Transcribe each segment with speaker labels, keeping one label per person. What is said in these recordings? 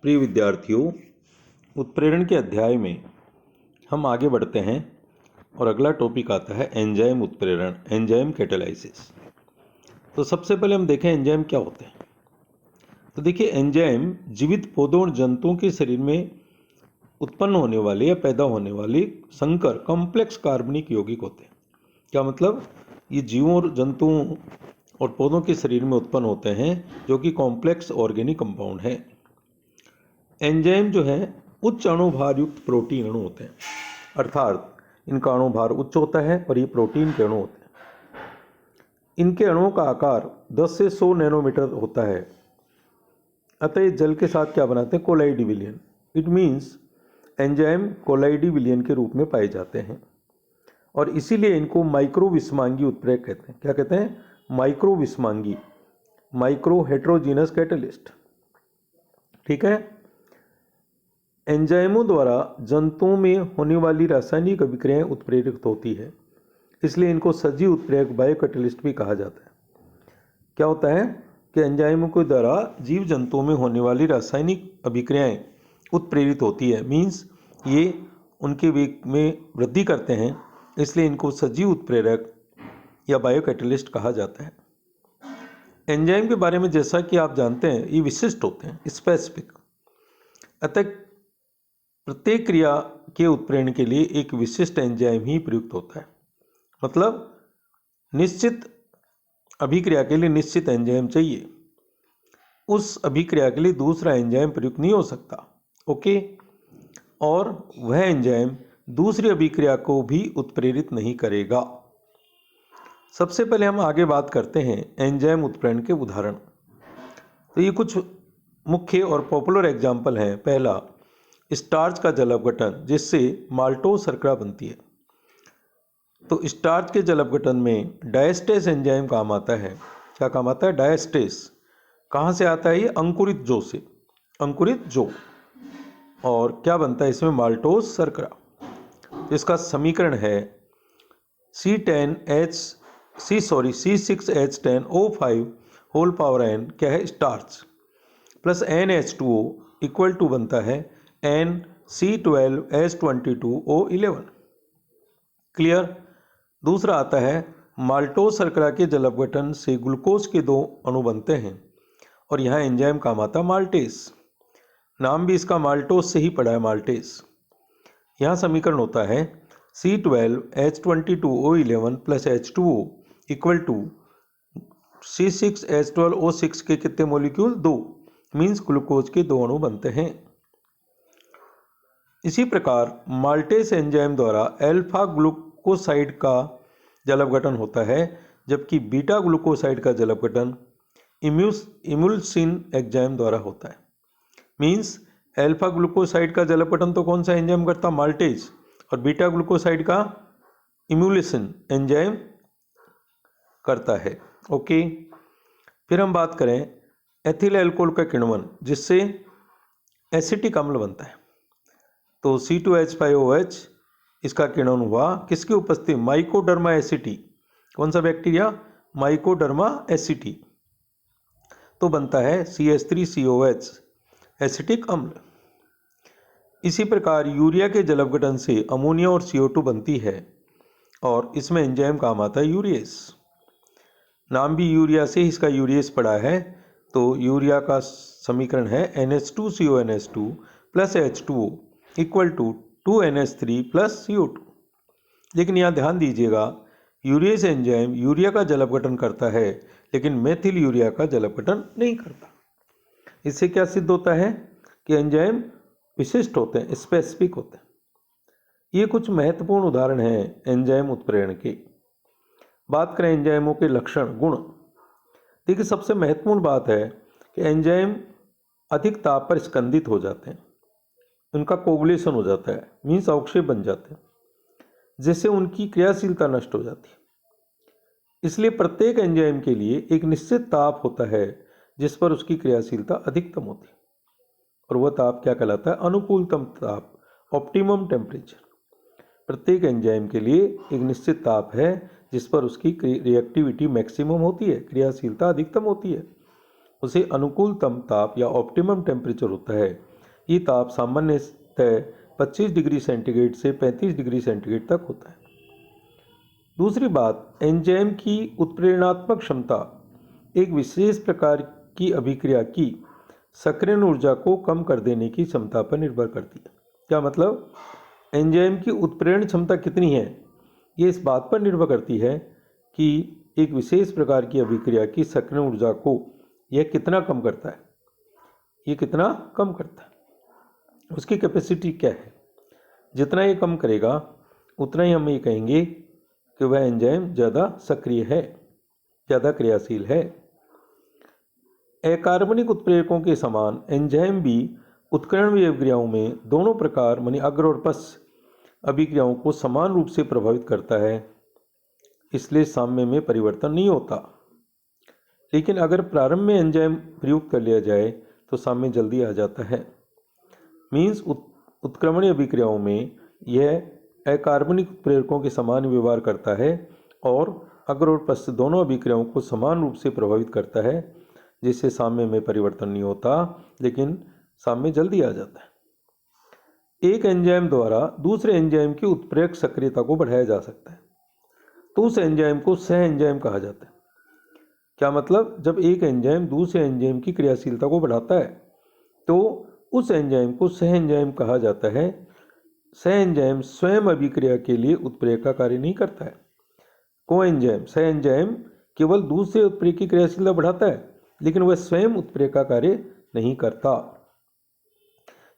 Speaker 1: प्रिय विद्यार्थियों, उत्प्रेरण के अध्याय में हम आगे बढ़ते हैं और अगला टॉपिक आता है एंजाइम उत्प्रेरण, एंजाइम कैटालाइसिस। तो सबसे पहले हम देखें एंजाइम क्या होते हैं। तो देखिए, एंजाइम जीवित पौधों और जंतुओं के शरीर में उत्पन्न होने वाले या पैदा होने वाले संकर कॉम्प्लेक्स कार्बनिक यौगिक होते हैं। क्या मतलब? ये जीवों और जंतुओं और पौधों के शरीर में उत्पन्न होते हैं जो कि कॉम्प्लेक्स ऑर्गेनिक कंपाउंड है। एंजाइम जो है उच्च अणुभार युक्त प्रोटीन अणु होते हैं, अर्थात इनका अणुभार उच्च होता है और ये प्रोटीन के अणु होते हैं। इनके अणुओं का आकार 10 से 100 नैनोमीटर होता है। अतः जल के साथ क्या बनाते हैं? कोलाइडी विलयन। इट मीन्स एंजाइम कोलाइडी विलयन के रूप में पाए जाते हैं और इसीलिए इनको माइक्रो विस्मांगी उत्प्रेरक कहते हैं। क्या कहते हैं? माइक्रो विस्मांगी, माइक्रो हेट्रोजीनस कैटलिस्ट। ठीक है। एंजाइमों द्वारा जंतुओं में होने वाली रासायनिक अभिक्रियाएं उत्प्रेरित होती है, इसलिए इनको सजीव उत्प्रेरक बायोकैटलिस्ट भी कहा जाता है। क्या होता है कि एंजाइमों के द्वारा जीव जंतुओं में होने वाली रासायनिक अभिक्रियाएं उत्प्रेरित होती है, मीन्स ये उनके वेग में वृद्धि करते हैं, इसलिए इनको सजीव उत्प्रेरक या बायोकैटलिस्ट कहा जाता है। एंजाइम के बारे में जैसा कि आप जानते हैं, ये विशिष्ट होते हैं, स्पेसिफिक। अतः प्रत्येक क्रिया के उत्प्रेरण के लिए एक विशिष्ट एंजाइम ही प्रयुक्त होता है। मतलब निश्चित अभिक्रिया के लिए निश्चित एंजाइम चाहिए, उस अभिक्रिया के लिए दूसरा एंजाइम प्रयुक्त नहीं हो सकता। ओके। और वह एंजाइम दूसरी अभिक्रिया को भी उत्प्रेरित नहीं करेगा। सबसे पहले हम आगे बात करते हैं एंजाइम उत्प्रेरण के उदाहरण। तो ये कुछ मुख्य और पॉपुलर एग्जाम्पल हैं। पहला, स्टार्च का जल अपघटन, जिससे माल्टोज शर्करा बनती है। तो स्टार्च के जल अपघटन में डायस्टेस एंजाइम काम आता है। क्या काम आता है? डायस्टेस। कहाँ से आता है ये? अंकुरित जौ से, अंकुरित जौ। और क्या बनता है इसमें? माल्टोज शर्करा। इसका समीकरण है C6H10O5 होल पावर n, क्या है? Starch, plus NH2O equal to बनता है NC12H22O11। क्लियर। दूसरा आता है माल्टोज शर्करा के जल अपघटन से ग्लूकोज के 2 अणु बनते हैं और यहाँ एंजाइम काम आता है माल्टेज। नाम भी इसका माल्टोज से ही पड़ा है, माल्टेज। यहाँ समीकरण होता है C12H22O11 plus H2O equal to C6H12O6 के कितने मोलिक्यूल? 2, मीन्स ग्लूकोज के 2 अणु बनते हैं। इसी प्रकार माल्टेज एंजाइम द्वारा अल्फा ग्लूकोसाइड का जल अपघटन होता है, जबकि बीटा ग्लूकोसाइड का जल अपघटन इम्यूल्सिन एंजाइम द्वारा होता है। मीन्स अल्फा ग्लूकोसाइड का जल अपघटन तो कौन सा एंजाइम करता? माल्टेज। और बीटा ग्लूकोसाइड का इम्यूल्सिन एंजाइम करता है। ओके। फिर हम बात करें एथिल अल्कोहल का किण्वन, जिससे एसिटिक अम्ल बनता है। तो C2H5OH इसका किण्वन हुआ किसकी उपस्थिति? माइकोडर्मा एसिटी। कौन सा बैक्टीरिया? माइकोडर्मा एसिटी। तो बनता है CH3COH, एसिटिक अम्ल। इसी प्रकार यूरिया के जल अपघटन से अमोनिया और CO2 बनती है और इसमें एंजाइम काम आता है यूरिएस। नाम भी यूरिया से ही इसका यूरिएस पड़ा है। तो यूरिया का समीकरण है NH2CONH2 plus H2O equal to 2NH3 plus CO2। लेकिन यहाँ ध्यान दीजिएगा, यूरिएस एंजाइम यूरिया का जल अपघटन करता है, लेकिन मेथिल यूरिया का जल अपघटन नहीं करता। इससे क्या सिद्ध होता है कि एंजाइम विशिष्ट होते हैं, स्पेसिफिक होते हैं। ये कुछ महत्वपूर्ण उदाहरण हैं एंजाइम उत्प्रेरण के। बात करें एंजाइमों के लक्षण, गुण। देखिए, सबसे महत्वपूर्ण बात है कि एंजाइम अधिक ताप पर स्कंदित हो जाते हैं, उनका कोगुलेशन हो जाता है, मीन्स अवक्षेप बन जाते हैं, जिससे उनकी क्रियाशीलता नष्ट हो जाती है। इसलिए प्रत्येक एंजाइम के लिए एक निश्चित ताप होता है जिस पर उसकी क्रियाशीलता अधिकतम होती है, और वह ताप क्या कहलाता है? अनुकूलतम ताप, ऑप्टिमम टेम्परेचर। प्रत्येक एंजाइम के लिए एक निश्चित ताप है जिस पर उसकी रिएक्टिविटी मैक्सिमम होती है, क्रियाशीलता अधिकतम होती है, उसे अनुकूलतम ताप या ऑप्टिमम टेम्परेचर होता है। ये ताप सामान्यतः 25 डिग्री सेंटीग्रेड से 35 डिग्री सेंटीग्रेड तक होता है। दूसरी बात, एंजाइम की उत्प्रेरणात्मक क्षमता एक विशेष प्रकार की अभिक्रिया की सक्रियण ऊर्जा को कम कर देने की क्षमता पर निर्भर करती है। क्या मतलब? एंजाइम की उत्प्रेरण क्षमता कितनी है, ये इस बात पर निर्भर करती है कि एक विशेष प्रकार की अभिक्रिया की सक्रियण ऊर्जा को यह कितना कम करता है, ये कितना कम करता है, उसकी कैपेसिटी क्या है। जितना ये कम करेगा उतना ही हम ये कहेंगे कि वह एंजाइम ज़्यादा सक्रिय है, ज़्यादा क्रियाशील है। अकार्बनिक उत्प्रेरकों के समान एंजाइम भी उत्कर्णवीय अभिक्रियाओं में दोनों प्रकार मानी अग्र और पश्च अभिक्रियाओं को समान रूप से प्रभावित करता है, इसलिए साम्य में परिवर्तन नहीं होता। लेकिन अगर प्रारंभ में एंजाइम प्रयुक्त कर लिया जाए तो साम्य जल्दी आ जाता है। मीन्स उत्क्रमणीय अभिक्रियाओं में यह अकार्बनिक उत्प्रेरकों के समान व्यवहार करता है और अग्र और पश्च दोनों अभिक्रियाओं को समान रूप से प्रभावित करता है, जिससे साम्य में परिवर्तन नहीं होता लेकिन साम्य जल्दी आ जाता है। एक एंजाइम द्वारा दूसरे एंजाइम की उत्प्रेरक सक्रियता को बढ़ाया जा सकता है, तो उस एंजाइम को सह एंजाइम कहा जाता है। क्या मतलब? जब एक एंजाइम दूसरे एंजाइम की क्रियाशीलता को बढ़ाता है तो उस एंजाइम को सह एंजाइम कहा जाता है। सह एंजाइम स्वयं अभिक्रिया के लिए उत्प्रेरक का कार्य नहीं करता है। को एंजाइम, सह एंजाइम केवल दूसरे उत्प्रेरक की क्रियाशीलता बढ़ाता है लेकिन वह स्वयं उत्प्रेरक का कार्य नहीं करता।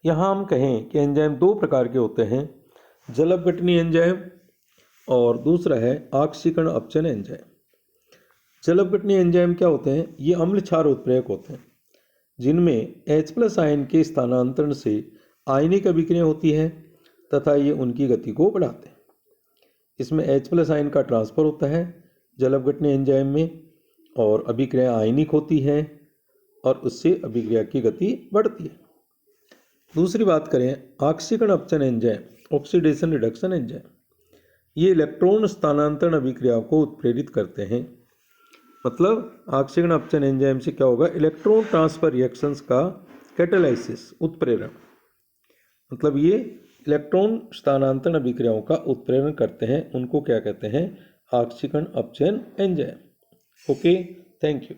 Speaker 1: यहाँ हम कहें कि एंजाइम दो प्रकार के होते हैं, जलअपघटनीय एंजाइम और दूसरा है ऑक्सीकरण अपचन एंजाइम। जलअपघटनीय एंजाइम क्या होते हैं? ये अम्ल क्षार उत्प्रेरक होते हैं जिनमें H+ आयन के स्थानांतरण से आयनिक अभिक्रिया होती है तथा ये उनकी गति को बढ़ाते हैं। इसमें H+ आयन का ट्रांसफर होता है जलअपघटनीय एंजाइम में और अभिक्रिया आयनिक होती है और उससे अभिक्रिया की गति बढ़ती है। दूसरी बात करें ऑक्सीकरण अपचन एंजाइम, ऑक्सीडेशन रिडक्शन एंजाइम, ये इलेक्ट्रॉन स्थानांतरण अभिक्रिया को उत्प्रेरित करते हैं। मतलब ऑक्सीकरण अपचन एंजाइम से क्या होगा? इलेक्ट्रॉन ट्रांसफर रिएक्शंस का कैटालाइसिस, उत्प्रेरण, मतलब ये इलेक्ट्रॉन स्थानांतरण अभिक्रियाओं का उत्प्रेरण करते हैं, उनको क्या कहते हैं? ऑक्सीकरण अपचन एंजाइम। Okay, thank you.